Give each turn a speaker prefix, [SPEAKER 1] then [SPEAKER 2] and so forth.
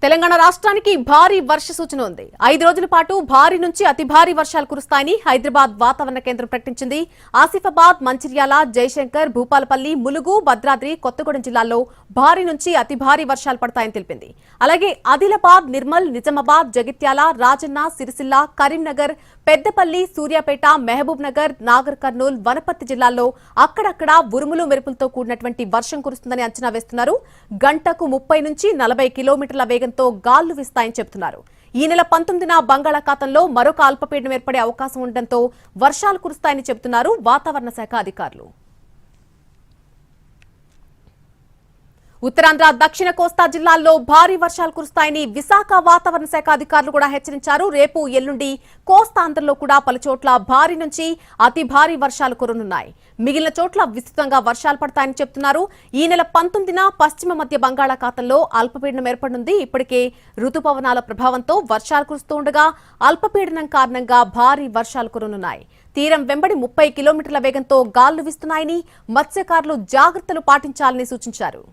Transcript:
[SPEAKER 1] తెలంగాణ రాష్ట్రానికి భారీ వర్ష సూచన ఉంది. 5 రోజుల పాటు భారీ నుంచి అతి భారీ వర్షాలు కురుస్తాయని హైదరాబాద్ వాతావరణ కేంద్రం ప్రకటించింది. ఆసిఫాబాద్, మంచిర్యాల, జయశంకర్, భూపాలపల్లి, ములుగు, భద్రాద్రి, కొత్తగూడెం జిల్లాల్లో భారీ నుంచి అతి భారీ వర్షాలు పడతాయని తెలిపింది. అలాగే ఆదిలాబాద్, నిర్మల్, నిజామాబాద్, జగిత్యాల, రాజన్న, సిరిసిల్ల, కరీంనగర్, పెద్దపల్లి, సూర్యాపేట, మహబూబ్ నగర్, నాగర్ కర్నూల్, వనపర్తి జిల్లాల్లో అక్కడక్కడ ఉరుములు మెరుపులతో కూడినటువంటి వర్షం కురుస్తుందని అంచనా వేస్తున్నారు. గంటకు 30 నుంచి 40 కిలోమీటర్ల వేగంతో గాలులు వీస్తాయని చెబుతున్నారు. ఈ నెల 19న బంగాళాఖాతంలో మరొక అల్పపీడనం ఏర్పడే అవకాశం ఉండడంతో వర్షాలు కురుస్తాయని చెబుతున్నారు వాతావరణ శాఖ అధికారులు. ఉత్తరాంధ్ర, దక్షిణ కోస్తా జిల్లాల్లో భారీ వర్షాలు కురుస్తాయని విశాఖ వాతావరణ శాఖ అధికారులు కూడా హెచ్చరించారు. రేపు, ఎల్లుండి కోస్తాంధ్రలో కూడా పలుచోట్ల భారీ నుంచి అతి భారీ వర్షాలు కురనున్నాయి. మిగిలిన చోట్ల విస్తృతంగా వర్షాలు పడతాయని చెబుతున్నారు. ఈ నెల 19న పశ్చిమ మధ్య బంగాళాఖాతంలో అల్పపీడనం ఏర్పడనుంది. ఇప్పటికే రుతుపవనాల ప్రభావంతో వర్షాలు కురుస్తూ ఉండగా అల్పపీడనం కారణంగా భారీ వర్షాలు కురనున్నాయి. తీరం వెంబడి 30 కిలోమీటర్ల వేగంతో గాలులు వీస్తున్నాయని మత్స్యకారులు జాగ్రత్తలు పాటించాలని సూచించారు.